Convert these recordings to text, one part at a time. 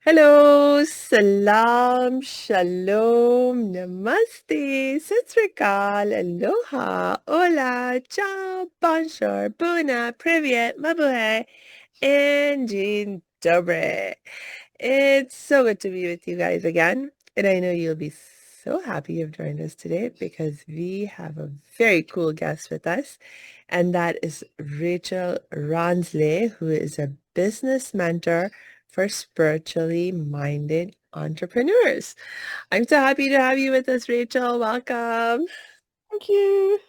Hello, salam, shalom, namaste, satsrikal, aloha, hola, ciao, bonjour, buna, привет, mabuhay, and dzień dobry. It's so good to be with you guys again, and I know you'll be so happy you've joined us today because we have a very cool guest with us, and that is Rachael Rawnsley, who is a business mentor for spiritually minded entrepreneurs. I'm so happy to have you with us, Rachael. Welcome. Thank you.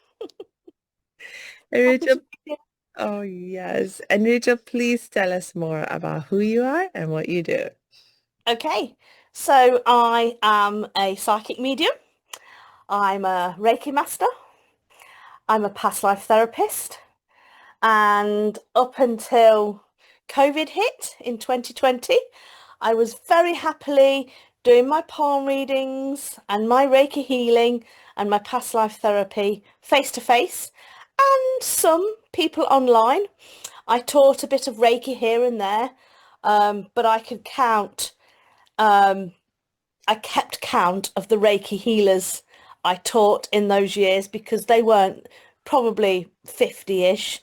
And Happy Rachel, to be here. oh yes. And Rachel, please tell us more about who you are and what you do. Okay, so I am a psychic medium. I'm a Reiki master. I'm a past life therapist. And up until COVID hit in 2020, I was very happily doing my palm readings and my Reiki healing and my past life therapy face to face and some people online. I taught a bit of Reiki here and there, but I could count. Um, I kept count of the Reiki healers I taught in those years because they weren't probably 50-ish.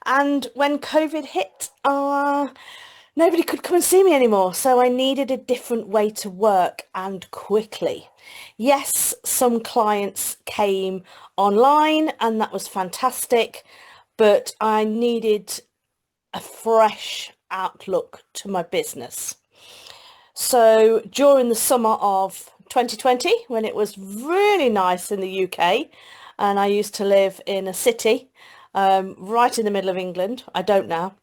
And when COVID hit, nobody could come and see me anymore. So I needed a different way to work and quickly. Yes, some clients came online and that was fantastic, but I needed a fresh outlook to my business. So during the summer of 2020, when it was really nice in the UK, and I used to live in a city right in the middle of England, I don't now,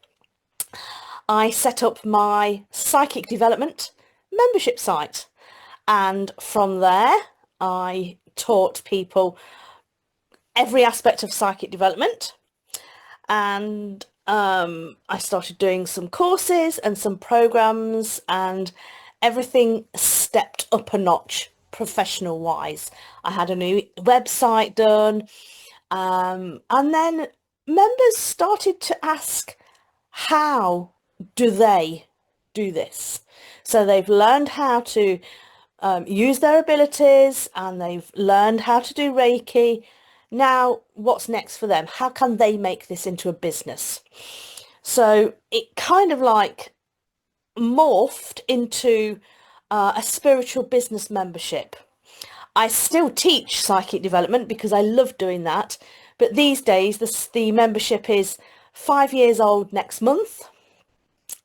I set up my psychic development membership site. And from there, I taught people every aspect of psychic development. And I started doing some courses and some programs, and everything stepped up a notch professional wise. I had a new website done, and then members started to ask, how do they do this? So they've learned how to use their abilities and they've learned how to do Reiki. Now, what's next for them? How can they make this into a business? So it kind of like morphed into a spiritual business membership. I still teach psychic development because I love doing that. But these days, the membership is 5 years old next month.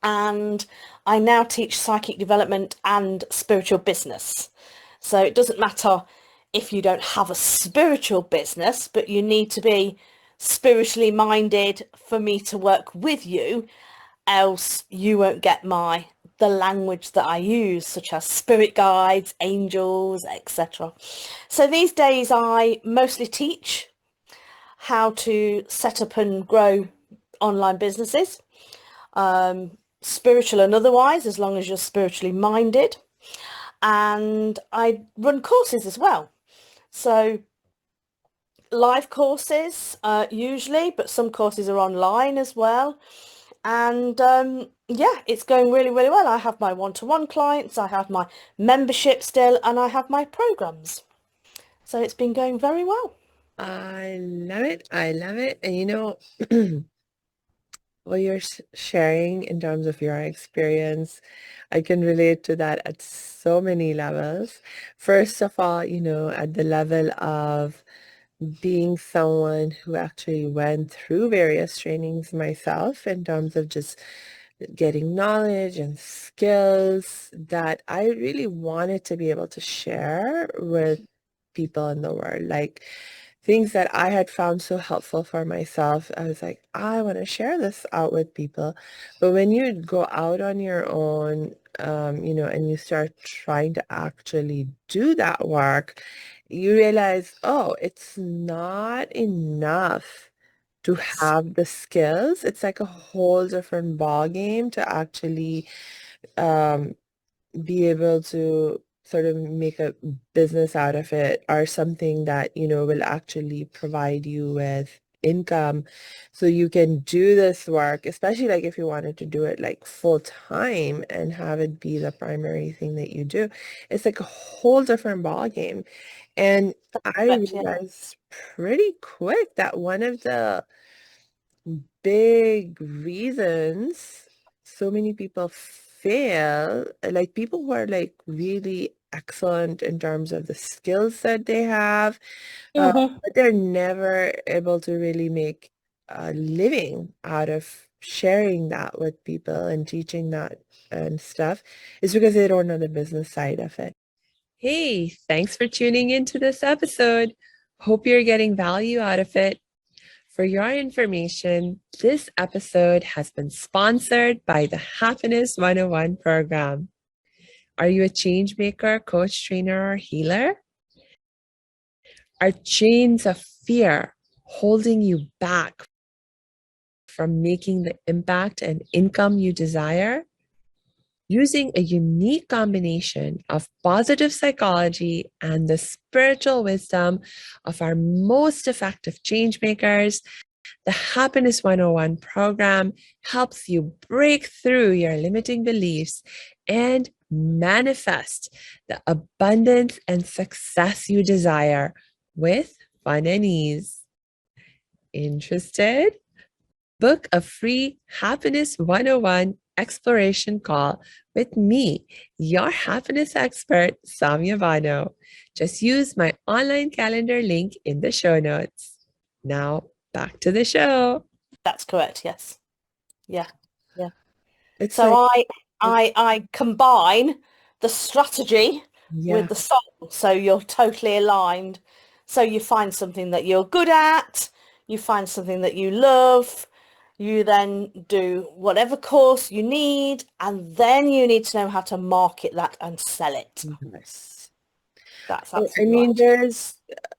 And I now teach psychic development and spiritual business. So it doesn't matter if you don't have a spiritual business, but you need to be spiritually minded for me to work with you, else you won't get the language that I use, such as spirit guides, angels, etc. So these days I mostly teach how to set up and grow online businesses, spiritual and otherwise, as long as you're spiritually minded. And I run courses as well. So live courses usually, but some courses are online as well. And yeah, it's going really, really well. I have my one-to-one clients, I have my membership still, and I have my programs. So it's been going very well. I love it. I love it. And what you're sharing in terms of your experience, I can relate to that at so many levels. First of all, at the level of being someone who actually went through various trainings myself in terms of just getting knowledge and skills that I really wanted to be able to share with people in the world. Like things that I had found so helpful for myself. I was like, I want to share this out with people. But when you go out on your own, and you start trying to actually do that work, you realize, oh, it's not enough to have the skills. It's like a whole different ball game to actually um, be able to sort of make a business out of it or something that, will actually provide you with. income so you can do this work, especially like if you wanted to do it like full time and have it be the primary thing that you do. It's like a whole different ball game. And I Correct, yeah. realized pretty quick that one of the big reasons so many people fail, like people who are like really excellent in terms of the skills that they have, Hmm. but they're never able to really make a living out of sharing that with people and teaching that and stuff, is because they don't know the business side of it. Hey, thanks for tuning into this episode. Hope you're getting value out of it. For your information, this episode has been sponsored by the Happiness 101 program. Are you a change maker, coach, trainer, or healer? Are chains of fear holding you back from making the impact and income you desire? Using a unique combination of positive psychology and the spiritual wisdom of our most effective change makers, the Happiness 101 program helps you break through your limiting beliefs and manifest the abundance and success you desire with fun and ease. Interested? Book a free Happiness 101 exploration call with me, your happiness expert, Samia Bano. Just use my online calendar link in the show notes. Now, back to the show. That's correct, yes. Yeah, yeah. It's So like, I combine the strategy with yeah, the soul, so you're totally aligned. So you find something that you're good at, you find something that you love, you then do whatever course you need, and then you need to know how to market that and sell it. yes. That's I absolutely mean,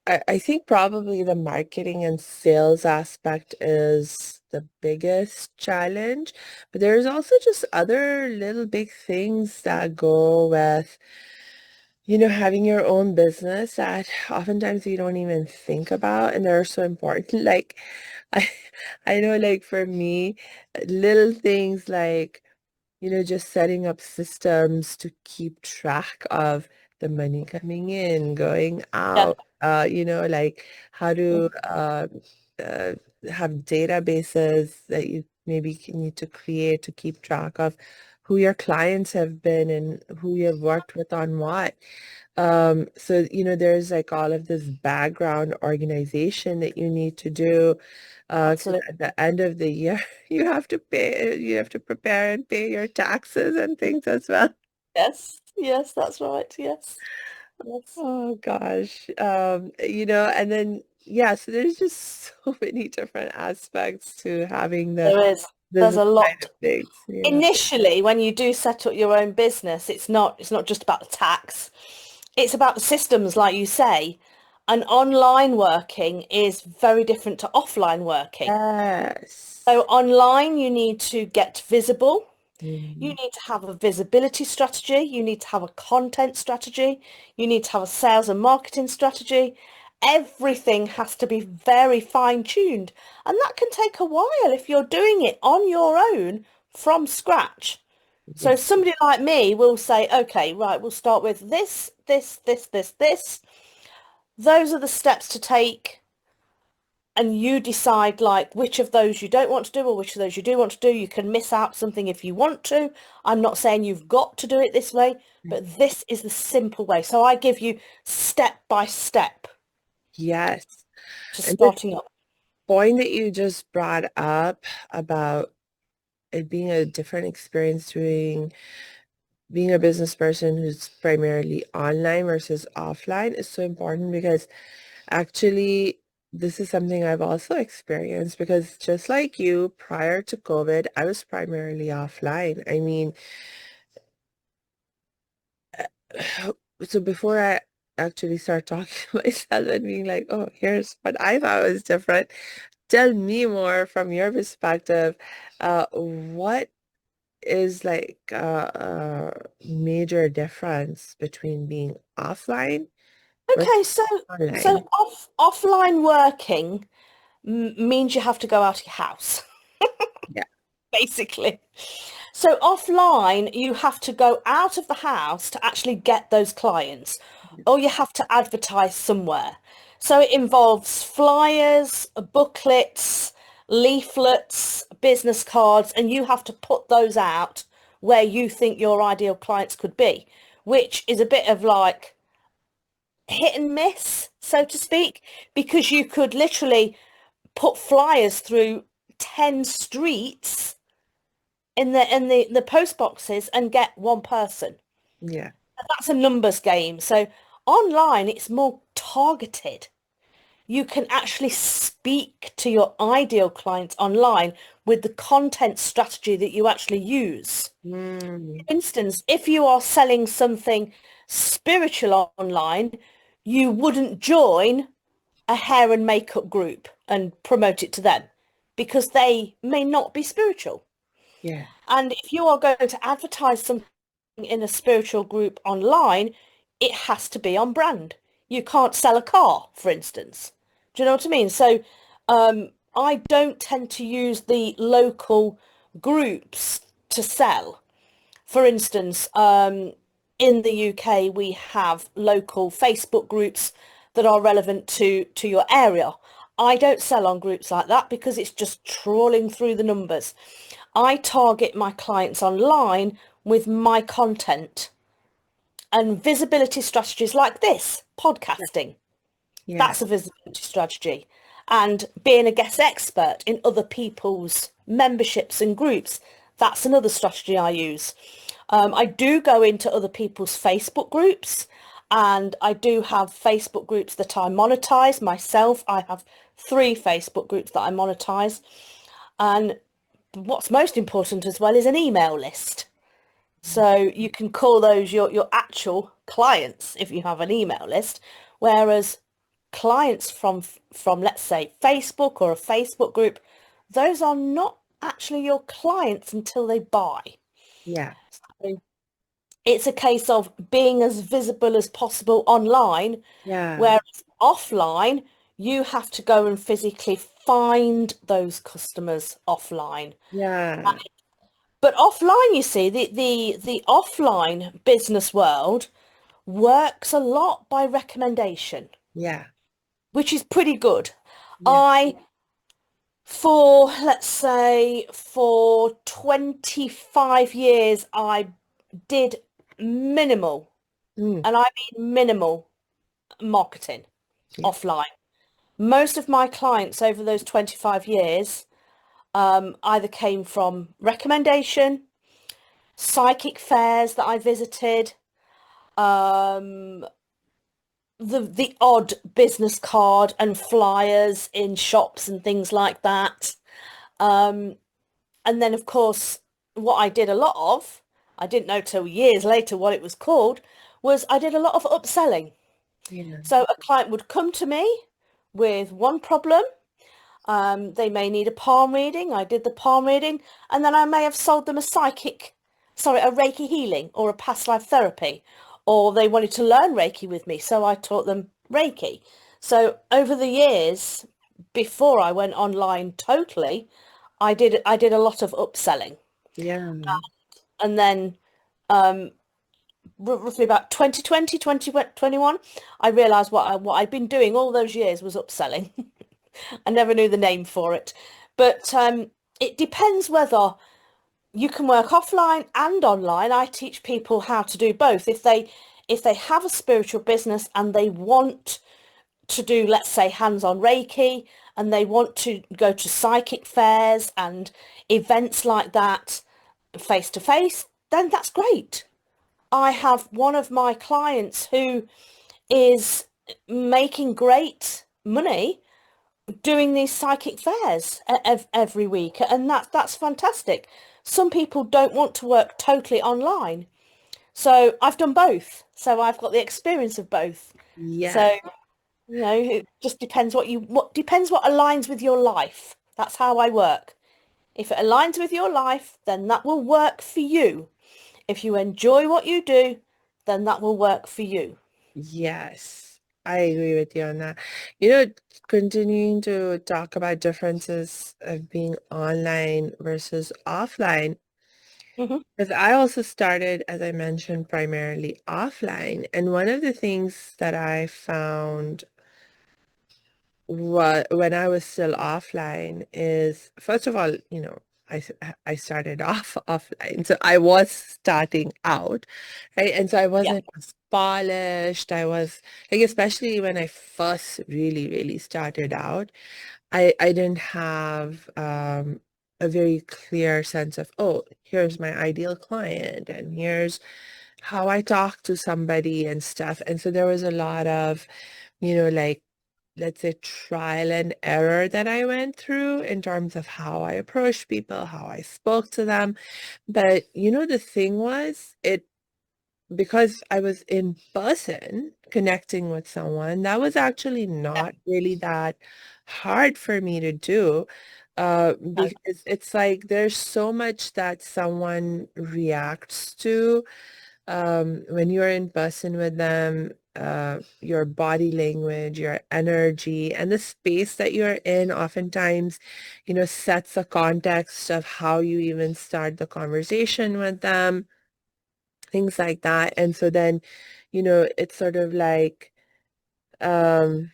right. I think probably the marketing and sales aspect is the biggest challenge, but there's also just other little big things that go with, having your own business that oftentimes you don't even think about and they're so important. Like, I, I know, like for me, little things like just setting up systems to keep track of the money coming in, going Yeah. out, like how to uh, have databases that you maybe need to create to keep track of who your clients have been and who you've worked with on what. So, there's like all of this background organization that you need to do. 'Cause Absolutely. at the end of the year, you have to prepare and pay your taxes and things as well. Yes. Yes, that's right. Yes. Yes. Oh gosh. And then, yeah, so there's just so many different aspects to having the There is. There's business a side lot. of things. Initially, when you do set up your own business, it's not just about the tax. It's about the systems, like you say. And online working is very different to offline working. So Yes. online, you need to get visible. You Mm, need to have a visibility strategy. You need to have a content strategy. You need to have a sales and marketing strategy. Everything has to be very fine-tuned. And that can take a while if you're doing it on your own from scratch. yeah. So somebody like me will say, okay, right, we'll start with this. Those are the steps to take. And you decide like which of those you don't want to do or which of those you do want to do. You can miss out something if you want to. I'm not saying you've got to do it this way, but this is the simple way. So I give you step by step Yes. to And the starting up. point that you just brought up about it being a different experience doing being a business person who's primarily online versus offline is so important because actually this is something I've also experienced because just like you, prior to COVID, I was primarily offline. I mean, so before I actually start talking to myself and being like, oh, here's what I thought was different, tell me more from your perspective. What is like a major difference between being offline versus Okay, so online? offline working. means you have to go out of your house, Yeah. basically. So offline, you have to go out of the house to actually get those clients, or you have to advertise somewhere. So it involves flyers, booklets, leaflets, business cards, and you have to put those out where you think your ideal clients could be, which is a bit of like hit and miss, so to speak, because you could literally put flyers through 10 streets in the post boxes and get one person. Yeah. That's a numbers game. So online, it's more targeted. You can actually speak to your ideal clients online with the content strategy that you actually use. Mm. For instance, if you are selling something spiritual online, you wouldn't join a hair and makeup group and promote it to them because they may not be spiritual. Yeah. And if you are going to advertise something in a spiritual group online, it has to be on brand. You can't sell a car, for instance. Do you know what I mean? So I don't tend to use the local groups to sell. For instance, in the UK, we have local Facebook groups that are relevant to your area. I don't sell on groups like that because it's just trawling through the numbers. I target my clients online with my content and visibility strategies like this, podcasting. Yeah. That's a visibility strategy. And being a guest expert in other people's memberships and groups, that's another strategy I use. I do go into other people's Facebook groups, and I do have Facebook groups that I monetize myself. I have 3 Facebook groups that I monetize. And what's most important as well is an email list. So you can call those your actual clients if you have an email list, whereas clients from let's say Facebook or a Facebook group, those are not actually your clients until they buy. Yeah. So it's a case of being as visible as possible online, Yeah. whereas offline, you have to go and physically find those customers offline. Yeah. But offline, you see, the offline business world works a lot by recommendation, Yeah. which is pretty good. Yeah. I, for let's say, for 25 years, I did minimal, Mm. and I mean minimal marketing Yeah. offline. Most of my clients over those 25 years either came from recommendation, psychic fairs that I visited, um, the odd business card and flyers in shops and things like that. Um, and then, of course, what I did a lot of, I didn't know till years later what it was called, was I did a lot of upselling. Yeah. So a client would come to me with one problem. They may need a palm reading. I did the palm reading, and then I may have sold them a Reiki healing or a past life therapy, or they wanted to learn Reiki with me, so I taught them Reiki. So over the years, before I went online totally, I did a lot of upselling, Yeah. and then roughly about 2020, 2021, I realized what I'd been doing all those years was upselling. I never knew the name for it. But it depends whether you can work offline and online. I teach people how to do both. If they have a spiritual business and they want to do, let's say, hands-on Reiki, and they want to go to psychic fairs and events like that face to face, then that's great. I have one of my clients who is making great money doing these psychic fairs every week, and that's fantastic. Some people don't want to work totally online, so I've done both. So I've got the experience of both. Yes. So it just depends what aligns with your life. That's how I work. If it aligns with your life, then that will work for you. If you enjoy what you do, then that will work for you. Yes. I agree with you on that. Continuing to talk about differences of being online versus offline, Hmm. because I also started, as I mentioned, primarily offline. And one of the things that I found when I was still offline is, first of all, I started off offline. So I was starting out, right? And so I Yeah. wasn't as polished. I was like, especially when I first really, really started out, I didn't have a very clear sense of, oh, here's my ideal client and here's how I talk to somebody and stuff. And so there was a lot of, like, let's say trial and error that I went through in terms of how I approached people, how I spoke to them. But the thing was, it because I was in person connecting with someone, that was actually not really that hard for me to do. No. Because it's like there's so much that someone reacts to when you're in person with them, your body language, your energy, and the space that you're in oftentimes, sets a context of how you even start the conversation with them, things like that. And so then, it's sort of um,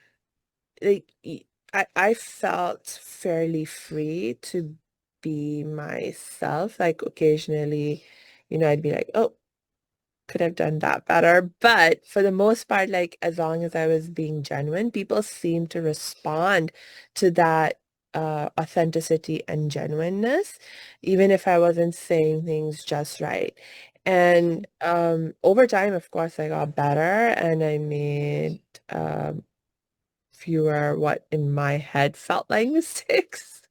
I felt fairly free to be myself. Like occasionally, I'd be like, oh, could have done that better. But for the most part, like as long as I was being genuine, people seemed to respond to that authenticity and genuineness, even if I wasn't saying things just right. And over time, of course, I got better and I made fewer what in my head felt like mistakes.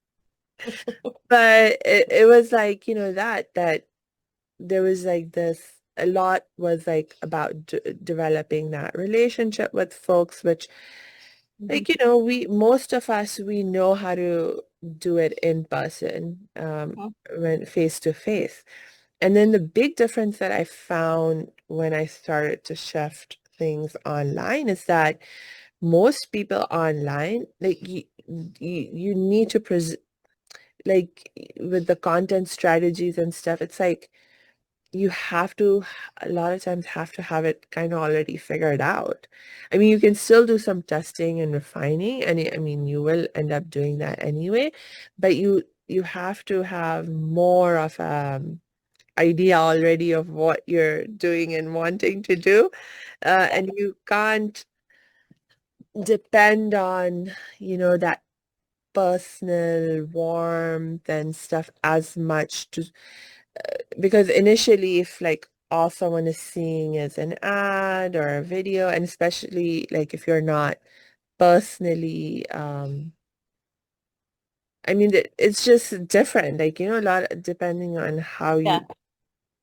But it was like, that there was like this a lot was like about developing that relationship with folks, which Mhm. like we most of us we know how to do it in person, when face to face. And then the big difference that I found when I started to shift things online is that most people online, like you need to like with the content strategies and stuff, it's like you have to a lot of times have to have it kind of already figured out. I mean, you can still do some testing and refining, and I mean, you will end up doing that anyway, but you have to have more of idea already of what you're doing and wanting to do, Yeah. and you can't depend on, that personal warmth and stuff as much to because initially if like all someone is seeing is an ad or a video, and especially like if you're not personally I mean it's just different, like a lot depending on how Yeah. you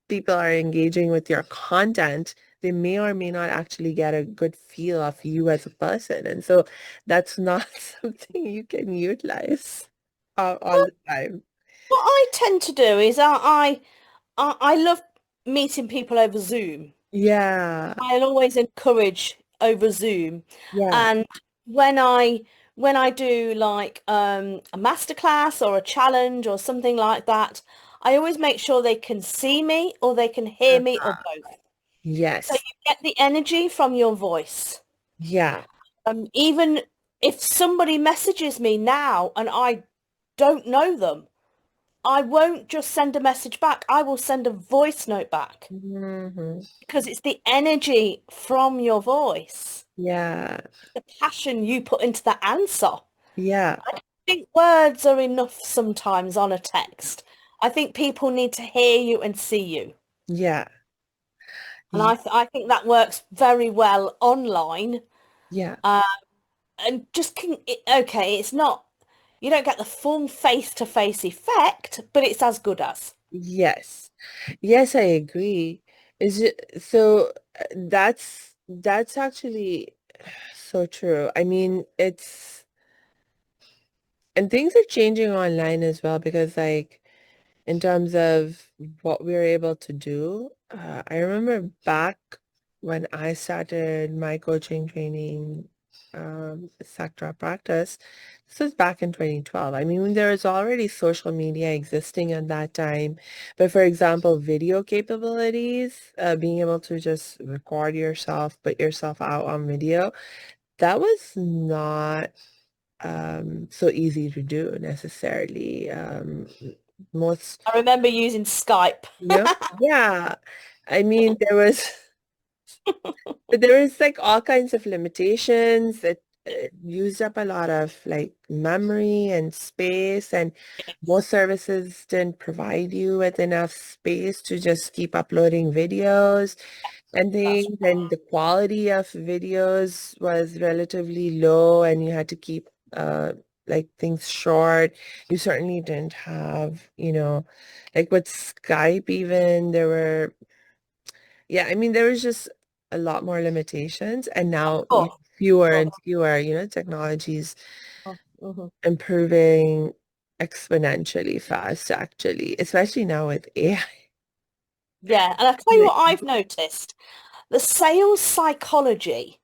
people are engaging with your content, they may or may not actually get a good feel of you as a person, and so that's not something you can utilize all Well, the time. what I tend to do is I love meeting people over Zoom. Yeah, I'll always encourage over Zoom. yeah. And when I when I do like a masterclass or a challenge or something like that, I always make sure they can see me or they can hear me or both. So Yes. you get the energy from your voice. Yeah. Even if somebody messages me now and I don't know them, I won't just send a message back. I will send a voice note back Hmm. because it's the energy from your voice, Yeah. the passion you put into the answer. Yeah. I don't think words are enough sometimes on a text. I think people need to hear you and see you. Yeah. And y- I think that works very well online. Yeah. Uh, and just okay, it's not, you don't get the full face-to-face effect, but it's as good as. Yes. Yes, I agree. Is it so that's actually so true. I mean, it's and things are changing online as well because like in terms of what we're able to do, I remember back when I started my coaching training sector practice, this was back in 2012. I mean, there was already social media existing at that time, but for example, video capabilities, being able to just record yourself, put yourself out on video, that was not so easy to do necessarily. Most, I remember using Skype. yeah. I mean, there was like all kinds of limitations. It used up a lot of like memory and space, and most services didn't provide you with enough space to just keep uploading videos and That's things. And the quality of videos was relatively low, and you had to keep like things short. You certainly didn't have, like with Skype even, yeah, I mean, there was just a lot more limitations, and now cool. fewer Cool. and fewer, technologies Mhm. improving exponentially fast, actually, especially now with AI. Yeah, and I'll tell you what I've noticed. The sales psychology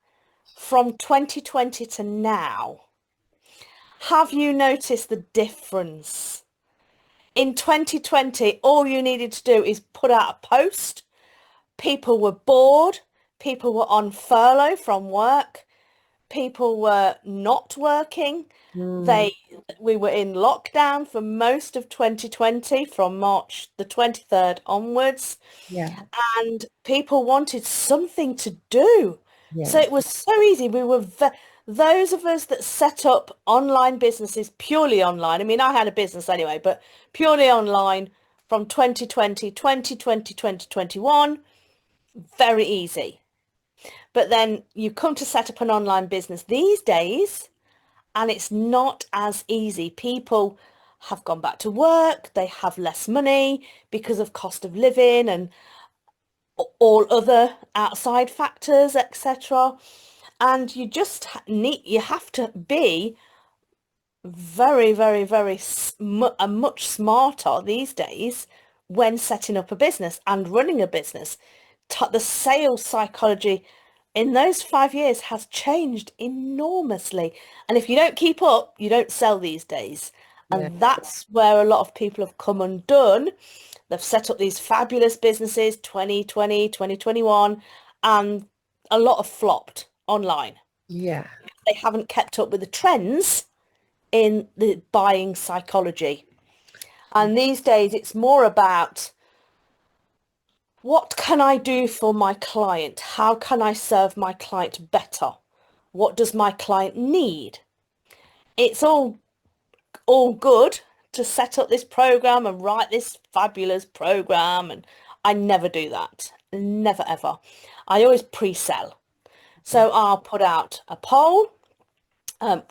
from 2020 to now. Have you noticed the difference? In 2020, all you needed to do is put out a post. People were bored. People were on furlough from work. People were not working. Mm, They, we were in lockdown for most of 2020 from March the 23rd onwards, yeah, and people wanted something to do. So yes, it was so easy. Those of us that set up online businesses purely online. I mean, I had a business anyway, but purely online from 2020, 2020, 2021, very easy. But then you come to set up an online business these days, and it's not as easy. People have gone back to work, they have less money because of cost of living and all other outside factors, etc. And you have to be very, very, very much smarter these days when setting up a business and running a business. The sales psychology in those 5 years has changed enormously. And if you don't keep up, you don't sell these days. yeah, And that's where a lot of people have come undone. They've set up these fabulous businesses, 2020, 2021, and a lot have flopped online. yeah, They haven't kept up with the trends in the buying psychology. And these days it's more about what can I do for my client? How can I serve my client better? What does my client need? It's all good to set up this program and write this fabulous program, and I never do that. Never ever. I always pre-sell. So I'll put out a poll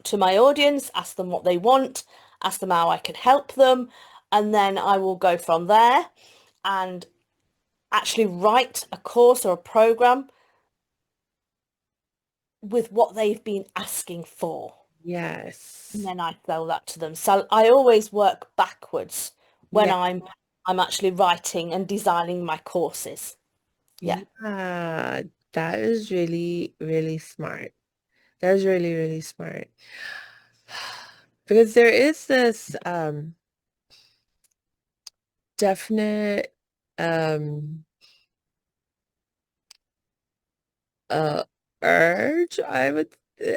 to my audience, ask them what they want, ask them how I can help them, and then I will go from there and actually write a course or a program with what they've been asking for. And yes, then I sell that to them. So I always work backwards when yeah, I'm actually writing and designing my courses. Yeah. yeah. That is really, really smart. That is really, really smart. Because there is this definite um uh urge, I would,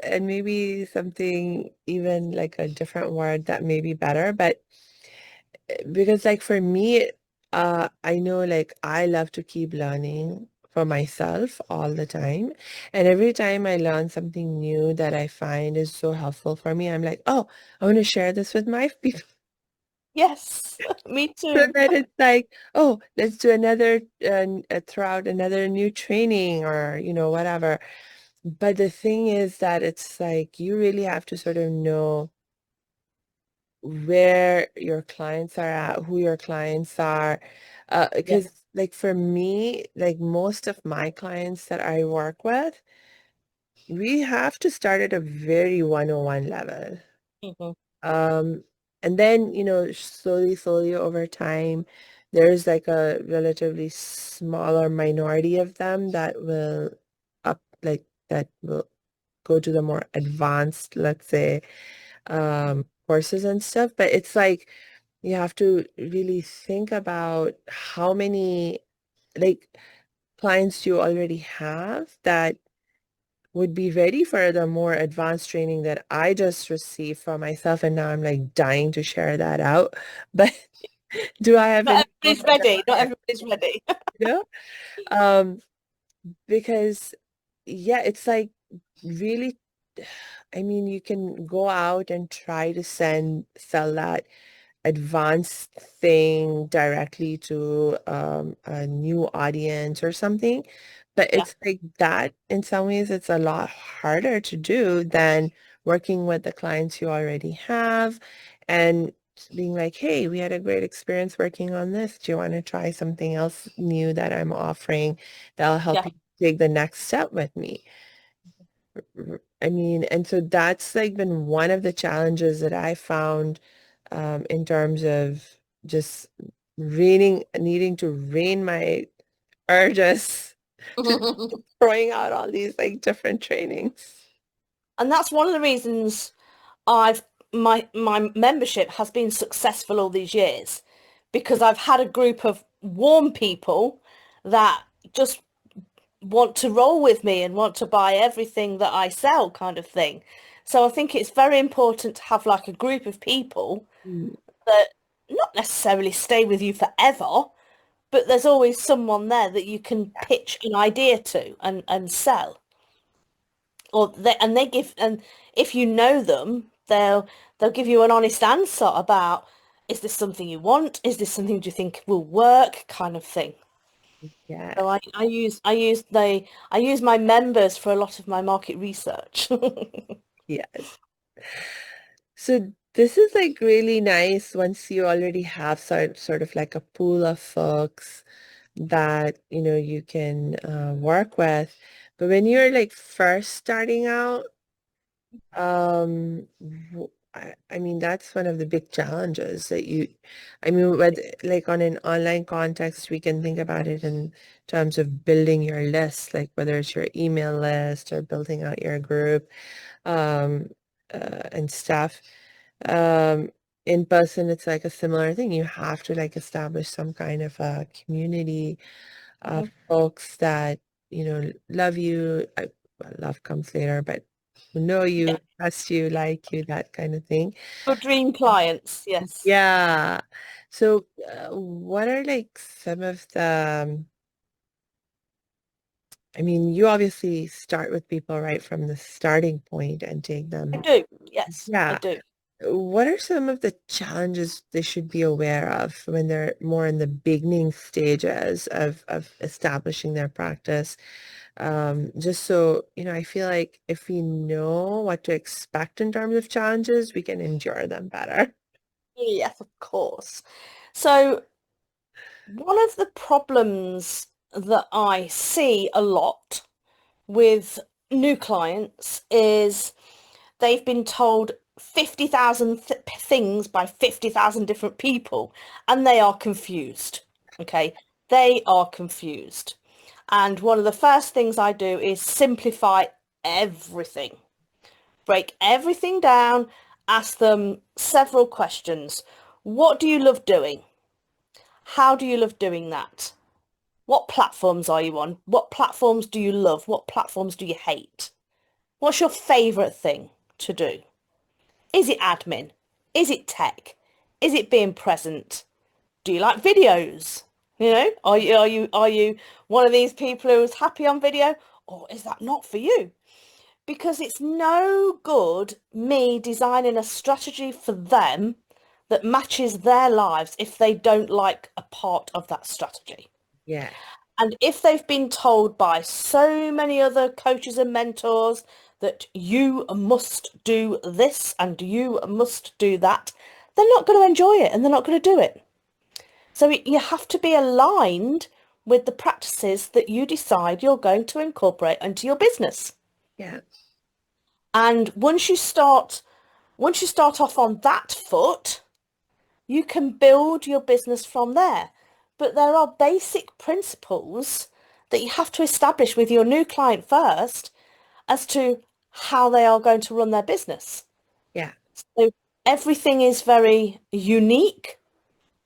and maybe something even like a different word that may be better, but because like for me, I know like I love to keep learning for myself all the time. And every time I learn something new that I find is so helpful for me, I'm like, oh, I want to share this with my people. Yes, me So too. that it's like, oh, let's do another, throw out another new training or, whatever. But the thing is that it's like you really have to sort of know where your clients are at, who your clients are. Yeah. Because like for me, like most of my clients that I work with, we have to start at a very 101 level. Mhm. Um, and then, slowly, slowly over time, there's like a relatively smaller minority of them that will that will go to the more advanced, let's say, courses and stuff. But it's like you have to really think about how many like clients you already have that would be ready for the more advanced training that I just received for myself. And now I'm like dying to share that out. But do I have Not any more everybody's ready. Not clients? everybody's ready. You know? Um, because yeah, it's like really, I mean, you can go out and try to sell that advanced thing directly to a new audience or something. But Yeah, it's like that in some ways, it's a lot harder to do than working with the clients you already have and being like, hey, we had a great experience working on this. Do you want to try something else new that I'm offering that'll help yeah. you take the next step with me? I mean, and so that's like been one of the challenges that I found in terms of just needing to rein my urges to throwing out all these like different trainings. And that's one of the reasons I've my membership has been successful all these years because I've had a group of warm people that just want to roll with me and want to buy everything that I sell kind of thing. So I think it's very important to have like a group of people Mm, that not necessarily stay with you forever, but there's always someone there that you can yeah, pitch an idea to and sell. And if you know them, they'll give you an honest answer about, is this something you want? Is this something do you think will work? Kind of thing. yeah, So I use my members for a lot of my market research. yes. So this is like really nice once you already have sort of like a pool of folks that you can work with. But when you're like first starting out, I mean that's one of the big challenges that I mean with like on an online context we can think about it in terms of building your list, like whether it's your email list or building out your group um, and stuff. Um, in person, it's like a similar thing. You have to like establish some kind of a community of Mhm. folks that, love you. Well, love comes later, but who know Yeah. you, trust you, like you, that kind of thing. Your dream clients, yes. Yeah. So, what are like some of I mean, you obviously start with people right from the starting point and take I them. do. Yes, I Yeah. do. What are some of the challenges they should be aware of when they're more in the beginning stages of establishing their practice? Just so, I feel like if we know what to expect in terms of challenges, we can endure them better. Yes, of course. So one of the problems that I see a lot with new clients is they've been told 50,000 things by 50,000 different people and they are confused. Okay, they are confused. And one of the first things I do is simplify everything, break everything down, ask them several questions. What do you love doing? How do you love doing that? What platforms are you on? What platforms do you love? What platforms do you hate? What's your favorite thing to do? Is it admin? Is it tech? Is it being present? Do you like videos? Are you one of these people who's happy on video, or is that not for you? Because it's no good me designing a strategy for them that matches their lives if they don't like a part of that strategy. Yeah, And if they've been told by so many other coaches and mentors that you must do this and you must do that, they're not going to enjoy it and they're not going to do it. So you have to be aligned with the practices that you decide you're going to incorporate into your business. yeah, And once you start off on that foot, you can build your business from there. but there are basic principles that you have to establish with your new client first as to how they are going to run their business. Yeah. So everything is very unique.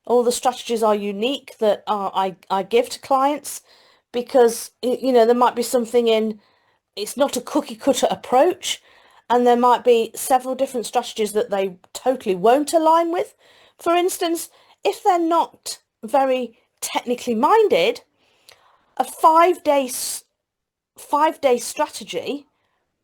All the strategies are unique that I give to clients because, there might be something in, it's not a cookie cutter approach, and there might be several different strategies that they totally won't align with. For instance, if they're not very technically minded, a 5-day strategy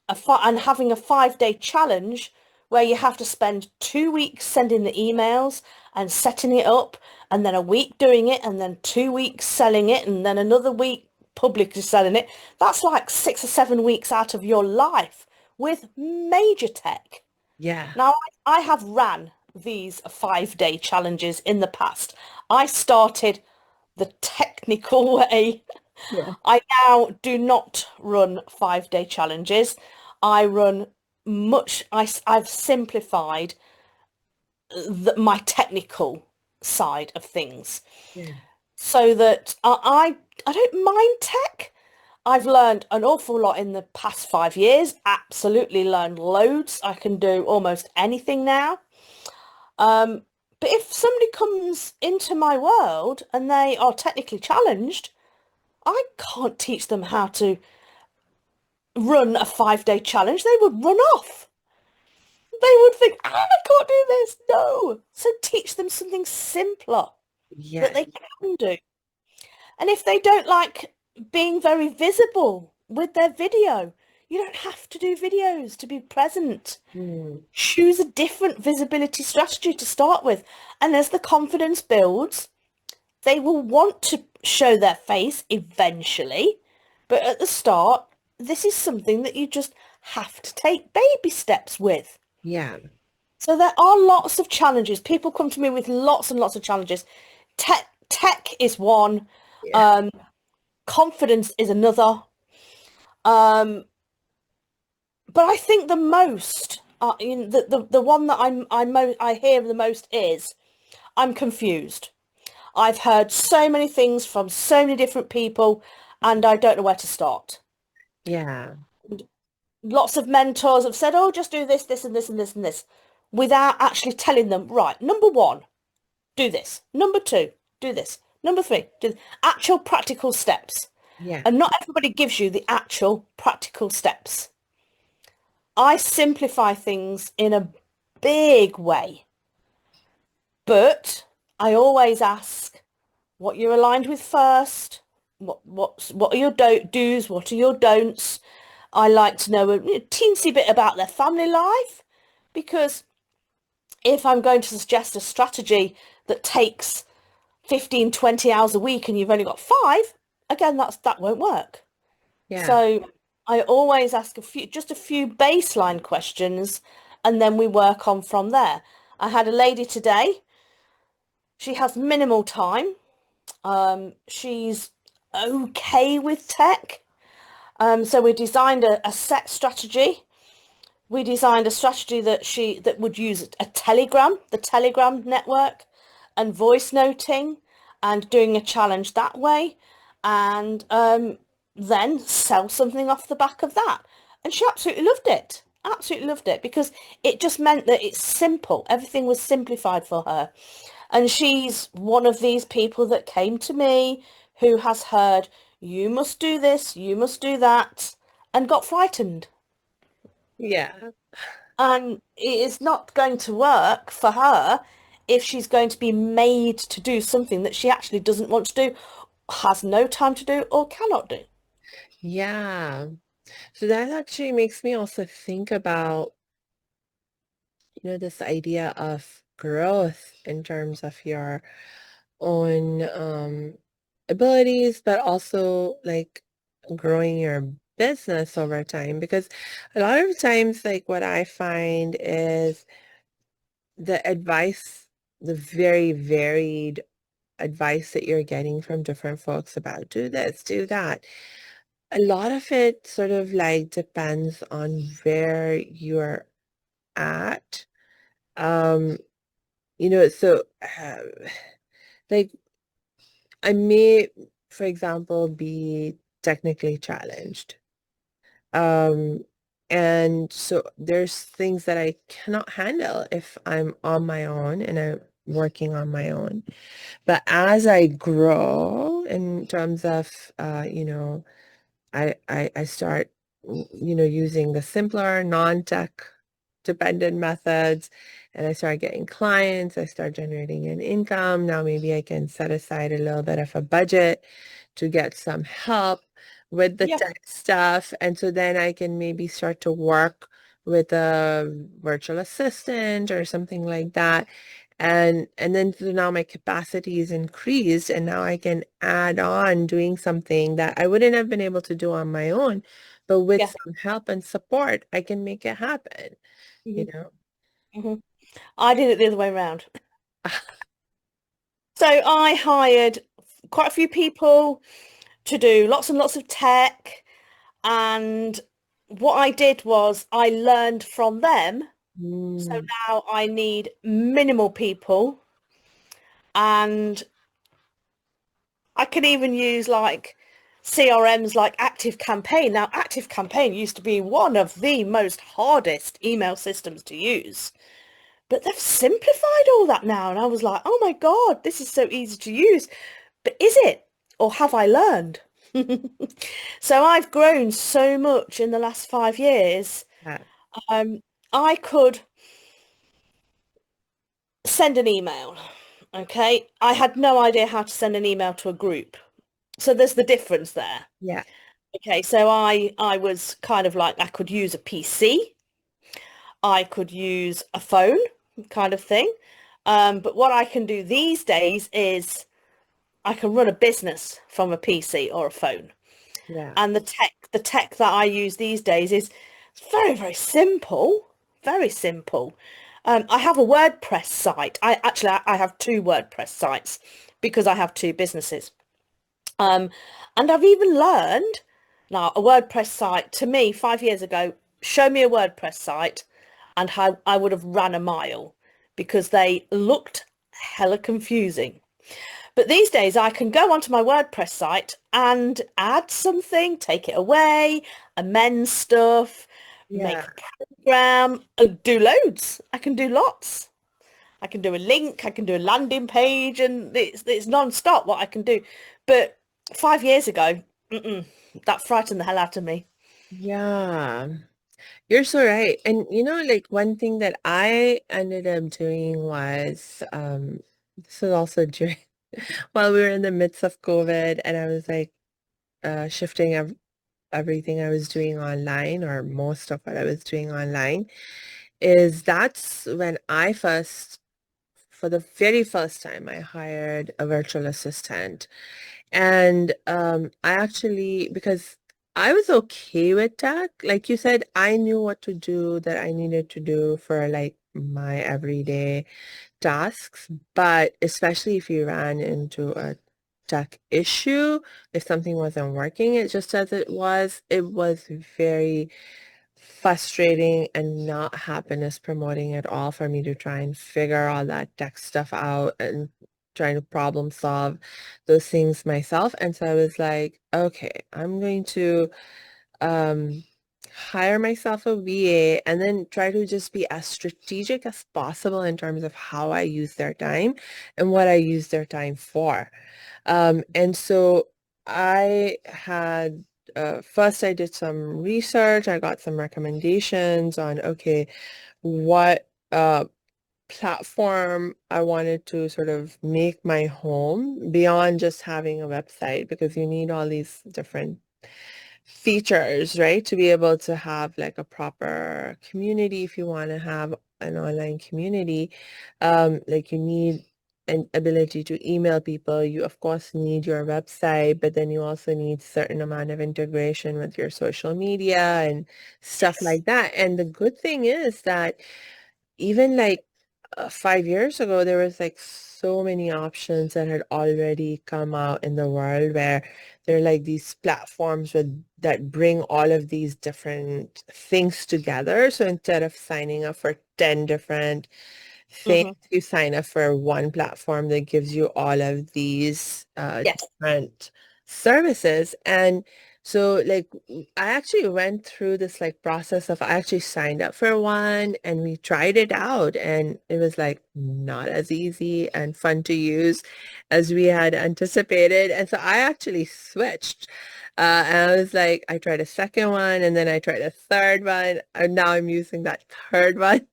and having a 5-day challenge where you have to spend 2 weeks sending the emails and setting it up, and then a week doing it, and then 2 weeks selling it, and then another week publicly selling it. That's like 6 or 7 weeks out of your life with major tech. Yeah. Now, I have ran these 5-day challenges in the past. I started the technical way. Yeah. I now do not run 5-day challenges. I run I've simplified my technical side of things Yeah. so that I don't mind tech. I've learned an awful lot in the past 5 years, absolutely learned loads. I can do almost anything now. Um, but if somebody comes into my world and they are technically challenged, I can't teach them how to run a 5-day challenge. They would run off. They would think, I can't do this. No. So teach them something simpler that Yeah. they can do. And if they don't like being very visible with their video, you don't have to do videos to be present. Mm. Choose a different visibility strategy to start with. And as the confidence builds, they will want to show their face eventually. But at the start, this is something that you just have to take baby steps with. Yeah. So there are lots of challenges. People come to me with lots and lots of challenges. Tech is one. Yeah. Um, Confidence is another. Um, but I think the most, the one that I hear the most is I'm confused. I've heard so many things from so many different people, and I don't know where to start. Yeah. Lots of mentors have said, "Oh, just do this, this, and this, and this, and this," without actually telling them, right, number one, do this. Number two, do this. Number three, do actual practical steps. Yeah. And not everybody gives you the actual practical steps. I simplify things in a big way, but I always ask what you're aligned with first. What are your do's? What are your don'ts? I like to know a teensy bit about their family life, because if I'm going to suggest a strategy that takes 15, 20 hours a week and you've only got 5, again, that won't work. Yeah. So I always ask just a few baseline questions, and then we work on from there. I had a lady today. She has minimal time. She's okay with tech. So we designed a set strategy. We designed a strategy that would use the Telegram network, and voice noting, and doing a challenge that way, and then sell something off the back of that. And she absolutely loved it. Absolutely loved it, because it just meant that it's simple. Everything was simplified for her. And she's one of these people that came to me who has heard, you must do this, you must do that, and got frightened. Yeah. And it is not going to work for her if she's going to be made to do something that she actually doesn't want to do, has no time to do, or cannot do. Yeah. So that actually makes me also think about, this idea of growth in terms of your own abilities, but also like growing your business over time. Because a lot of times, like what I find is the advice, the very varied advice that you're getting from different folks about do this, do that. A lot of it sort of like depends on where you're at. Um, so like I may, for example, be technically challenged. Um, and so there's things that I cannot handle if I'm on my own and I'm working on my own. But as I grow in terms of, I start, using the simpler, non-tech dependent methods, and I start getting clients, I start generating an income. Now maybe I can set aside a little bit of a budget to get some help with the Yeah, tech stuff. And so then I can maybe start to work with a virtual assistant or something like that. And then so now my capacity is increased and now I can add on doing something that I wouldn't have been able to do on my own. But with yeah. some help and support, I can make it happen, you hmm know? hmm I did it the other way around. So I hired quite a few people to do lots and lots of tech. And what I did was I learned from them. So Mm, now I need minimal people, and I can even use like CRMs like Active Campaign. Now, Active Campaign used to be one of the most hardest email systems to use, but they've simplified all that now. And I was like, oh my God, this is so easy to use. But is it? Or have I learned? So I've grown so much in the last 5 years. yeah, Um, I could send an email. Okay. I had no idea how to send an email to a group. So there's the difference there. yeah, Okay, so I was kind of like I could use a PC, I could use a phone kind of thing. But what I can do these days is I can run a business from a PC or a phone. yeah, And the tech that I use these days is very, very simple, very simple. I have a WordPress site. I have two WordPress sites because I have two businesses. Um, and I've even learned now a WordPress site to me 5 years ago, show me a WordPress site and how I would have ran a mile because they looked hella confusing. But these days I can go onto my WordPress site and add something, take it away, amend stuff, make yeah, a program, and do loads. I can do lots. I can do a link, I can do a landing page, and it's non-stop what I can do. But 5 years ago, that frightened the hell out of me. yeah. You're so right. And like one thing that I ended up doing was, this was also during while we were in the midst of COVID, and I was like shifting everything I was doing online, or most of what I was doing online, is that's when I first, for the very first time, I hired a virtual assistant. And I actually, because I was okay with tech, like you said, I knew what to do that I needed to do for like my everyday tasks. But especially if you ran into a tech issue, if something wasn't working, it just as it was very frustrating and not happiness promoting at all for me to try and figure all that tech stuff out and trying to problem solve those things myself. And so I was like, okay, I'm going to um, hire myself a VA and then try to just be as strategic as possible in terms of how I use their time and what I use their time for. And so I had first I did some research. I got some recommendations on, okay, what platform I wanted to sort of make my home beyond just having a website, because you need all these different features, right? To be able to have like a proper community. If you want to have an online community, like you need an ability to email people. You of course need your website, but then you also need certain amount of integration with your social media and stuff Yes. like that. And the good thing is that even like 5 years ago, there was like so many options that had already come out in the world, where there are like these platforms that bring all of these different things together. So instead of signing up for 10 different think Hmm. you sign up for one platform that gives you all of these Yes. different services. And so like I actually went through this like process of I actually signed up for one and we tried it out and it was like not as easy and fun to use as we had anticipated. And so I actually switched. And I was like, I tried a second one and then I tried a third one. And now I'm using that third one.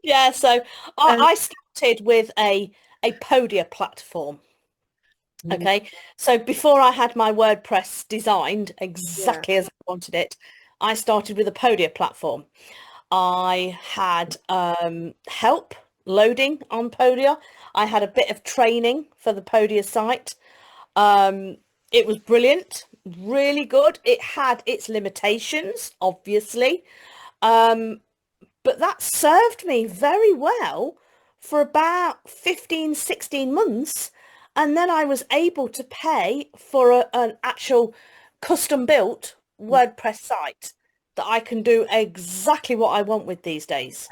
Yeah, so Uh, I started with a Podia platform. mm, Okay, so before I had my WordPress designed yeah. exactly as I wanted it, I started with a Podia platform. I had help loading on Podia. I had a bit of training for the Podia site. Um, it was brilliant, really good. It had its limitations, obviously. Um, but that served me very well for about 15, 16 months. And then I was able to pay for an actual custom built WordPress site that I can do exactly what I want with these days.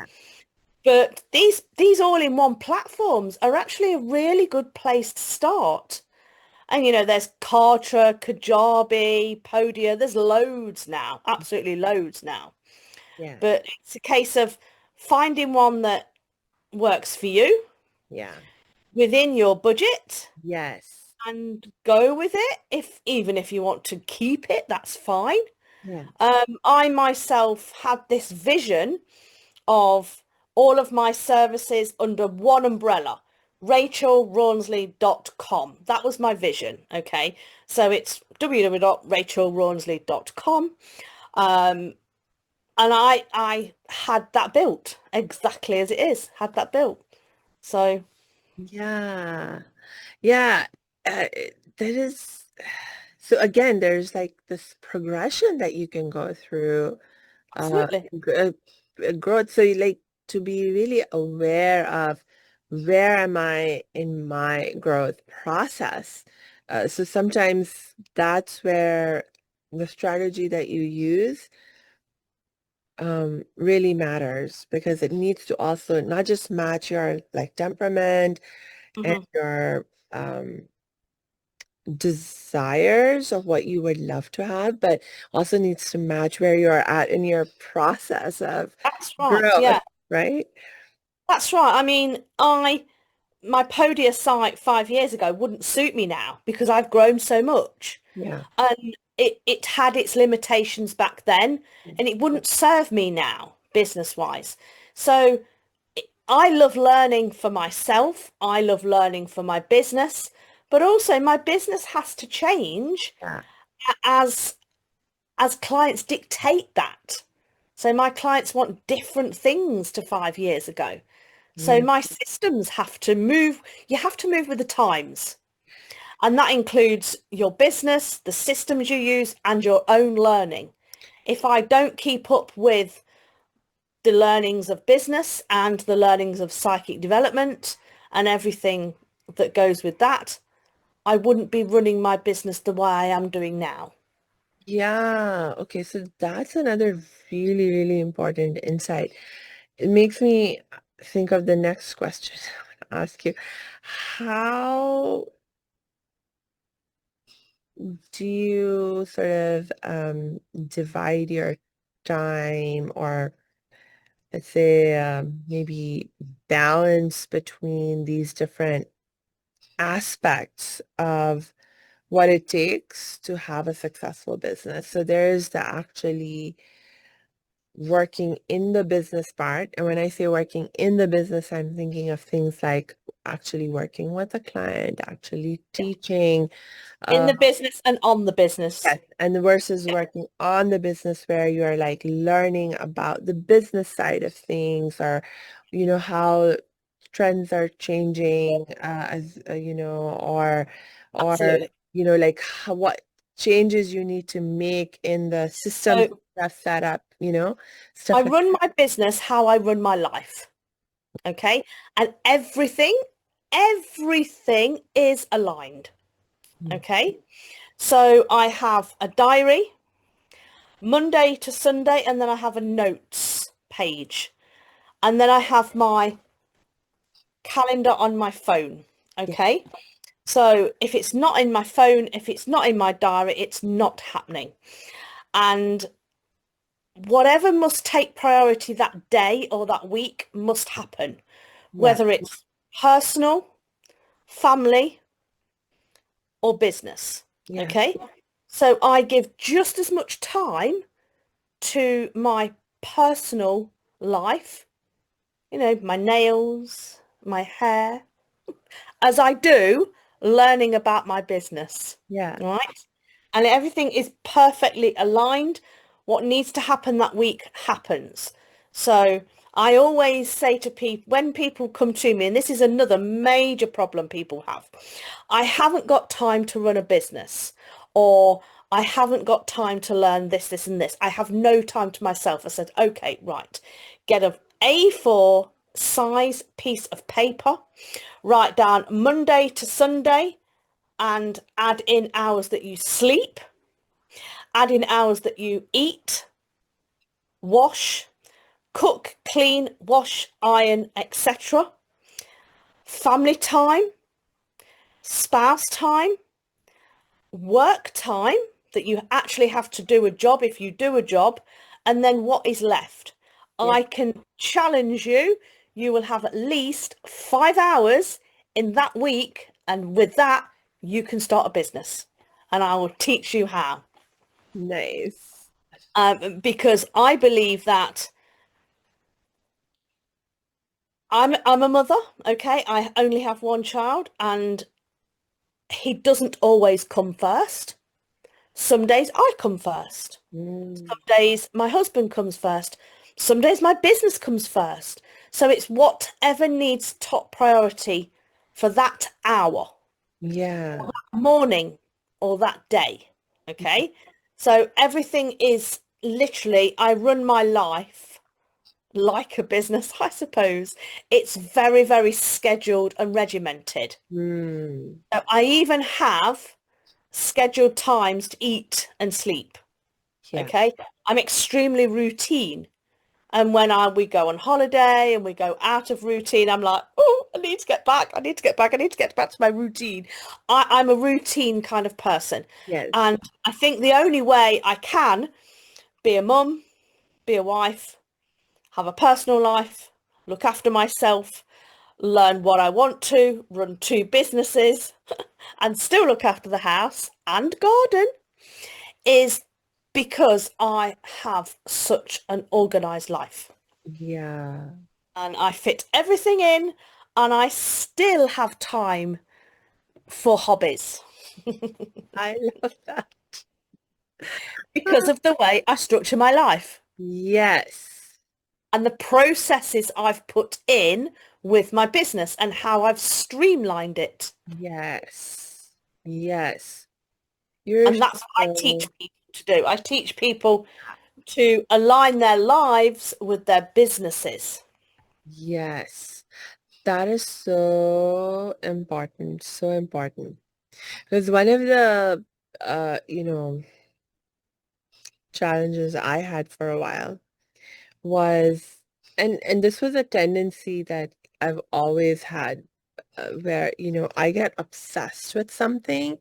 But these all-in-one platforms are actually a really good place to start. And there's Kartra, Kajabi, Podia. There's loads now, absolutely loads now. Yes. But it's a case of finding one that works for you Yeah. within your budget Yes. and go with it. If even if you want to keep it, that's fine. Yes. I myself had this vision of all of my services under one umbrella, rachaelrawnsley.com. That was my vision. Okay. So it's www.rachaelrawnsley.com. Um, and I had that built exactly as it is, had that built. So Yeah. Yeah. That is so again, there's like this progression that you can go through absolutely. growth. So you like to be really aware of where am I in my growth process. So sometimes that's where the strategy that you use really matters because it needs to also not just match your like temperament and Hmm. your desires of what you would love to have, but also needs to match where you're at in your process of That's right. growth, Yeah, right? that's right. I mean, my Podia site 5 years ago wouldn't suit me now because I've grown so much. Yeah. And it had its limitations back then and it wouldn't serve me now business wise. So I love learning for myself. I love learning for my business, but also my business has to change Yeah. as clients dictate that. So my clients want different things to 5 years ago. So Yeah. my systems have to move. You have to move with the times. And that includes your business, the systems you use, and your own learning. If I don't keep up with the learnings of business and the learnings of psychic development and everything that goes with that, I wouldn't be running my business the way I am doing now. Yeah. Okay. So that's another really, really important insight. It makes me think of the next question I want to ask you. How do you sort of divide your time or let's say maybe balance between these different aspects of what it takes to have a successful business? So there's the actually working in the business part. And when I say working in the business, I'm thinking of things like actually working with a client, actually Yeah. teaching, In uh, the business and on the business. yes, and versus Yeah, working on the business where you're like learning about the business side of things or, how trends are changing, as or, absolutely. like what changes you need to make in the systems So stuff set up, I stuff like run my business how I run my life. Okay. And everything is aligned. that. Okay. So I have a diary Monday to Sunday, and then I have a notes page. And then I have my calendar on my phone. Yeah. Okay. So if it's not in my phone, if it's not in my diary, it's not happening. And whatever must take priority that day or that week must happen, Yeah. whether it's personal, family, or business. Yeah. Okay. So I give just as much time to my personal life, my nails, my hair, as I do learning about my business, Yeah. right? And everything is perfectly aligned. What needs to happen that week happens. So I always say to people, when people come to me, and this is another major problem people have, I haven't got time to run a business, or I haven't got time to learn this, this, and this. I have no time to myself. I said, okay, right, get a A4 size piece of paper, write down Monday to Sunday, and add in hours that you sleep, add in hours that you eat, wash, cook, clean, wash, iron, etc. Family time, spouse time, work time that you actually have to do a job if you do a job, and then what is left. Yeah. I can challenge you. You will have at least 5 hours in that week, and with that, you can start a business. And I will teach you how. Nice. Because I believe that I'm a mother, okay? I only have one child, and he doesn't always come first. Some days I come first. Mm. Some days my husband comes first. Some days my business comes first. So it's whatever needs top priority for that hour, Yeah. morning, or that day. Okay. So everything is literally, I run my life like a business, I suppose. It's very, very scheduled and regimented. Mm. So I even have scheduled times to eat and sleep. Yeah. Okay. I'm extremely routine. And when we go on holiday and we go out of routine, I'm like, oh, I need to get back. I need to get back. I need to get back to my routine. I'm a routine kind of person. Yes. And I think the only way I can be a mum, be a wife, have a personal life, look after myself, learn what I want to, run two businesses, and still look after the house and garden is because I have such an organized life. Yeah. And I fit everything in, and I still have time for hobbies I love that. because of the way I structure my life Yes. and the processes I've put in with my business and how I've streamlined it. Yes. Yes. You're And that's what I teach so, people to do. I teach people to align their lives with their businesses. yes. That is so important. So important. Because one of the, challenges I had for a while was, and this was a tendency that I've always had, where, I get obsessed with something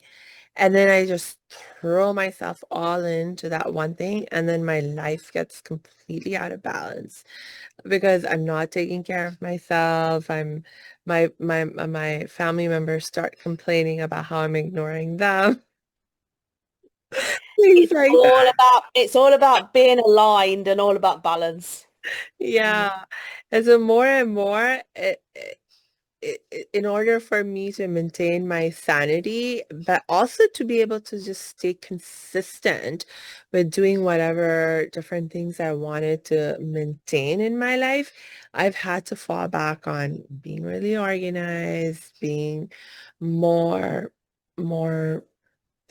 and then I just throw myself all into that one thing and then my life gets completely out of balance because I'm not taking care of myself. My family members start complaining about how I'm ignoring them. Things like that. It's all about being aligned and all about balance. Yeah. And so more and more, in order for me to maintain my sanity, but also to be able to just stay consistent with doing whatever different things I wanted to maintain in my life, I've had to fall back on being really organized, being more, more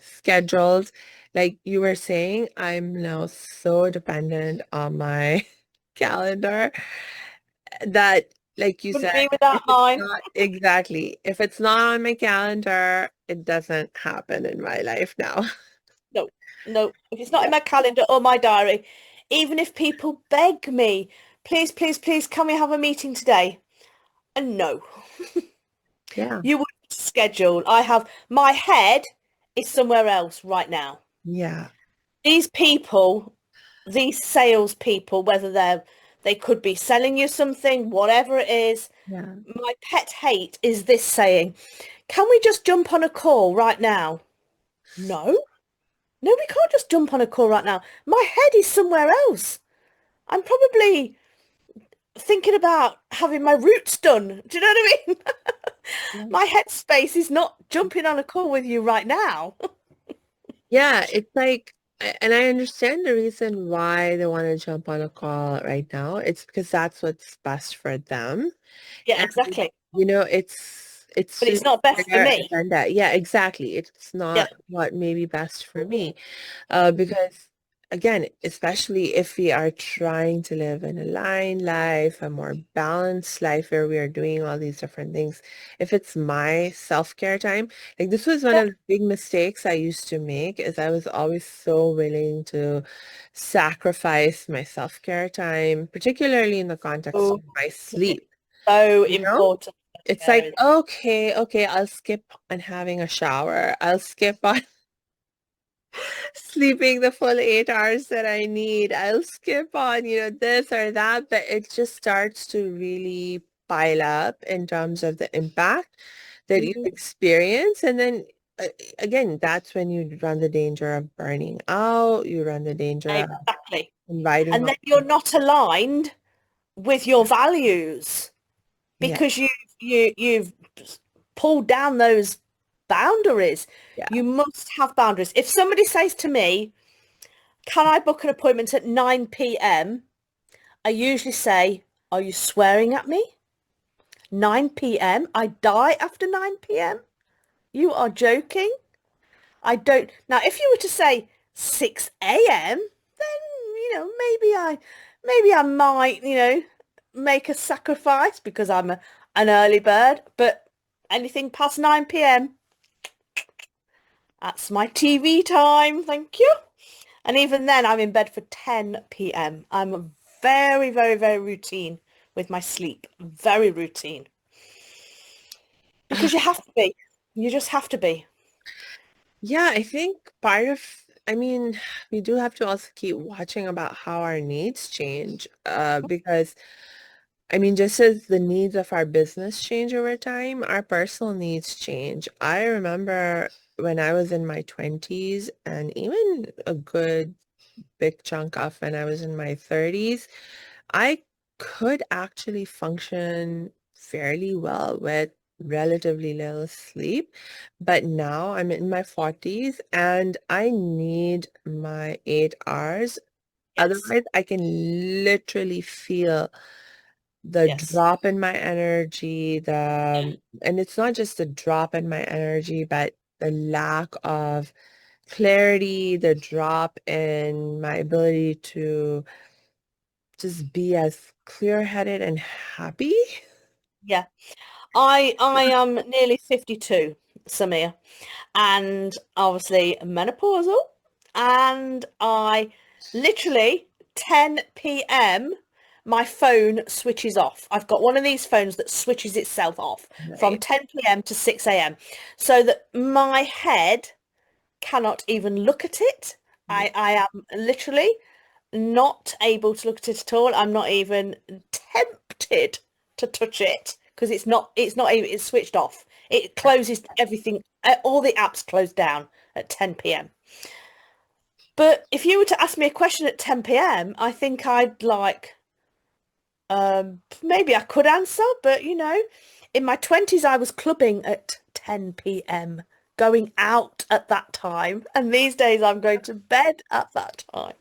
scheduled. Like you were saying, I'm now so dependent on my calendar that, like you Wouldn't said, be without if it's mine. not exactly, if it's not on my calendar, it doesn't happen in my life now. No, no. If it's not in my calendar or my diary, even if people beg me, please, please, please, can we have a meeting today? And no, Yeah. you would schedule. My head is somewhere else right now. Yeah. These people, these salespeople, they could be selling you something, whatever it is. Yeah. My pet hate is this saying, can we just jump on a call right now? No, no, we can't just jump on a call right now. My head is somewhere else. I'm probably thinking about having my roots done. Do you know what I mean? Yeah. My headspace is not jumping on a call with you right now. Yeah, it's like, and I understand the reason why they want to jump on a call right now. It's because that's what's best for them. Yeah, And exactly. it's But it's suited not for best for their me. agenda. Yeah, exactly. It's Yeah. not what may be best for me. Because again, especially if we are trying to live an aligned life, a more balanced life where we are doing all these different things, if it's my self-care time, like this was one Yeah. of the big mistakes I used to make, is I was always so willing to sacrifice my self-care time, particularly in the context Oh, of my sleep, so you know? important. It's like, Sharing. okay, I'll skip on having a shower. I'll skip on sleeping the full 8 hours that I need. I'll skip on, this or that, but it just starts to really pile up in terms of the impact that you Mhm. experience. And then uh, again, that's when you run the danger of burning out. You run the danger of Exactly. inviting And all then you're not aligned with your values yeah, because you've pulled down those boundaries. yeah, You must have boundaries. If somebody says to me, can I book an appointment at 9 p.m.? I usually say, are you swearing at me? 9 p.m.? I die after 9 p.m.? You are joking? I don't. Now, if you were to say 6 a.m., then, maybe I might, make a sacrifice because an early bird. But anything past 9 p.m., that's my TV time. Thank you. And even then, I'm in bed for 10 p.m. I'm very, very, very routine with my sleep. Very routine. yeah. Because you have to be. You just have to be. Yeah, I think part of, I mean, we do have to also keep watching about how our needs change, because I mean, just as the needs of our business change over time, our personal needs change. I remember when I was in my 20s and even a good big chunk of when I was in my 30s, I could actually function fairly well with relatively little sleep. But now I'm in my 40s and I need my 8 hours. Yes. Otherwise, I can literally feel the Yes. drop in my energy, and it's not just the drop in my energy, but the lack of clarity, the drop in my ability to just be as clear-headed and happy. Yeah. I am nearly 52, Samir, and obviously menopausal, and I literally 10 p.m. my phone switches off. I've got one of these phones that switches itself off from Right. 10 p.m. to 6 a.m. so that my head cannot even look at it. Yeah. I am literally not able to look at it at all. I'm not even tempted to touch it because it's not even it's switched off. It closes everything. All the apps close down at 10 p.m. But if you were to ask me a question at 10 p.m., I think I'd maybe I could answer, but in my 20s I was clubbing at 10 p.m., going out at that time, and these days I'm going to bed at that time.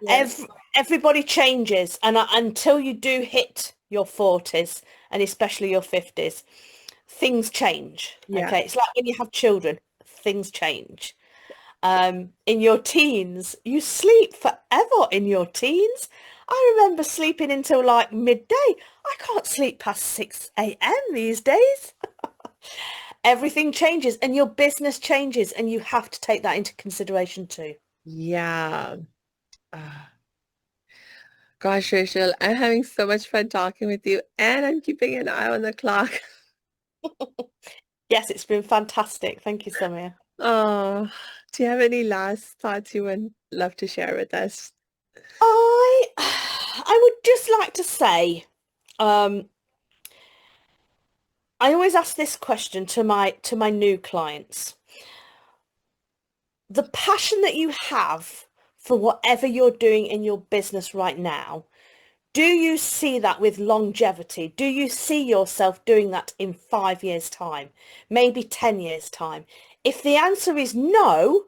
Yeah. Ev Everybody changes, and until you do hit your 40s and especially your 50s, things change. Yeah. Okay, it's like when you have children, things change. In your teens, you sleep forever in your teens. I remember sleeping until like midday. I can't sleep past 6 a.m. these days. Everything changes and your business changes, and you have to take that into consideration too. Yeah. Uh, Gosh, Rachel, I'm having so much fun talking with you, and I'm keeping an eye on the clock. Yes, it's been fantastic. Thank you, Samia. Oh, do you have any last thoughts you would love to share with us? I I would just like to say, um, I always ask this question to my new clients. The passion that you have for whatever you're doing in your business right now, do you see that with longevity? Do you see yourself doing that in 5 years' time, maybe 10 years' time? If the answer is no,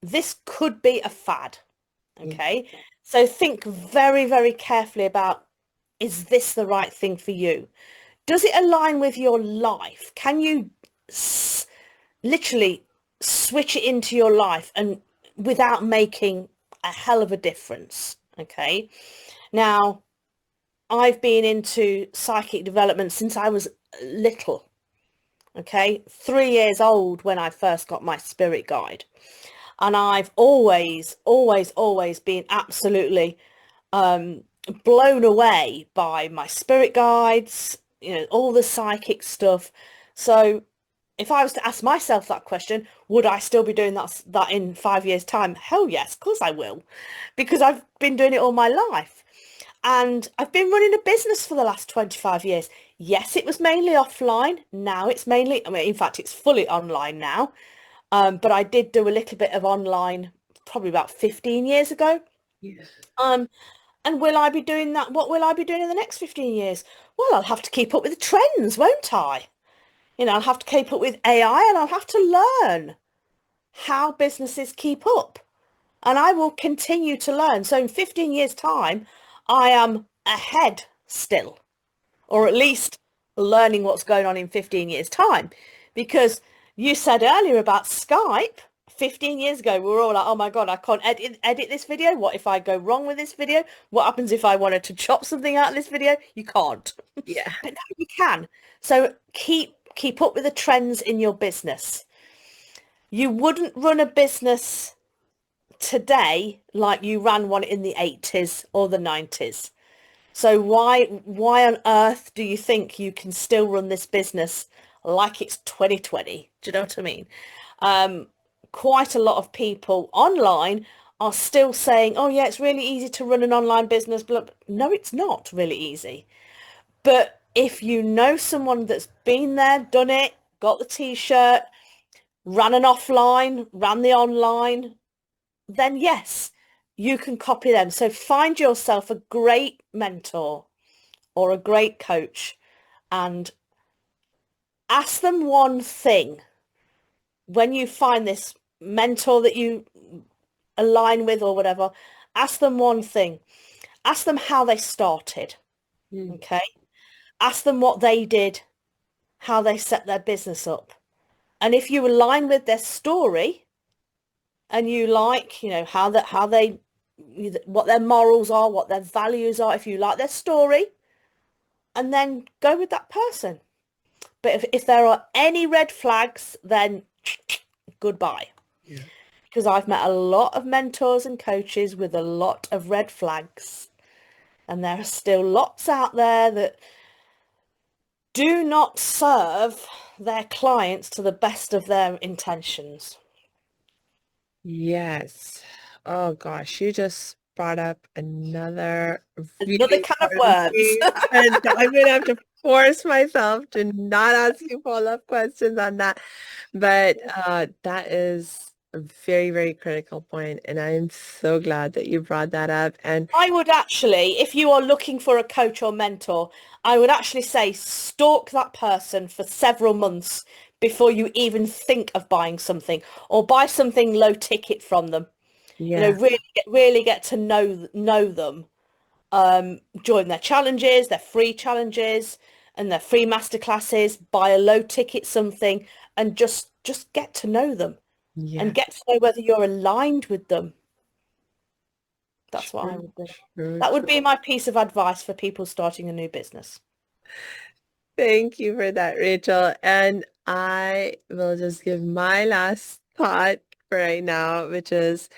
this could be a fad. Yeah. Okay. So think very, very carefully about, is this the right thing for you? Does it align with your life? Can you literally switch it into your life and without making a hell of a difference? Okay. Now, I've been into psychic development since I was little. Okay. 3 years old when I first got my spirit guide. And I've always, always, always been absolutely blown away by my spirit guides, all the psychic stuff. So if I was to ask myself that question, would I still be doing that in 5 years' time? Hell yes, of course I will, because I've been doing it all my life. And I've been running a business for the last 25 years. Yes, it was mainly offline. Now it's mainly, I mean, in fact, it's fully online now. But I did do a little bit of online probably about 15 years ago. Yes. Um, and will I be doing that? What will I be doing in the next 15 years? Well, I'll have to keep up with the trends, won't I? I'll have to keep up with AI and I'll have to learn how businesses keep up. And I will continue to learn. So in 15 years' time, I am ahead still, or at least learning what's going on in 15 years' time. Because you said earlier about Skype. 15 years ago, we were all like, oh my God, I can't edit this video. What if I go wrong with this video? What happens if I wanted to chop something out of this video? You can't. Yeah. But now you can. So keep up with the trends in your business. You wouldn't run a business today like you ran one in the 80s or the 90s. So why on earth do you think you can still run this business like it's 2020? Do you know what I mean? Quite a lot of people online are still saying, oh yeah, it's really easy to run an online business. But no, it's not really easy. But if you know someone that's been there, done it, got the t-shirt, ran an offline, ran the online, then yes, you can copy them. So find yourself a great mentor or a great coach and ask them one thing. When you find this mentor that you align with or whatever, ask them one thing. Ask them how they started. Mm. Okay. Ask them what they did, how they set their business up. And if you align with their story and you like, how they what their morals are, what their values are, if you like their story, and then go with that person. But if there are any red flags, then goodbye. Yeah. Because I've met a lot of mentors and coaches with a lot of red flags. And there are still lots out there that do not serve their clients to the best of their intentions. Yes. Oh gosh, you just brought up another Another really can of important worms. thing, and I'm gonna have to force myself to not ask you follow-up questions on that. But that is a very, very critical point, and I am so glad that you brought that up. And I would actually, if you are looking for a coach or mentor, I would actually say stalk that person for several months before you even think of buying something or buy something low ticket from them. yeah, Really get to know them. Join their challenges, their free challenges and their free masterclasses, buy a low ticket something and just get to know them and yeah, get to know whether you're aligned with them. That's what I true, would do. true, That would true. be my piece of advice for people starting a new business. Thank you for that, Rachel. And I will just give my last thought for right now, which is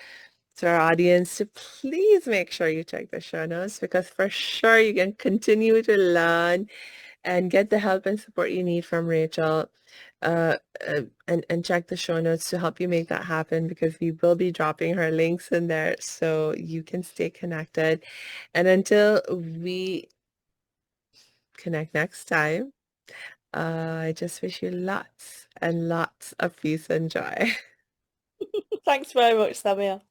to our audience to please make sure you check the show notes because for sure you can continue to learn and get the help and support you need from Rachel. And check the show notes to help you make that happen because we will be dropping her links in there so you can stay connected. And until we connect next time, I just wish you lots and lots of peace and joy. Thanks very much, Samia.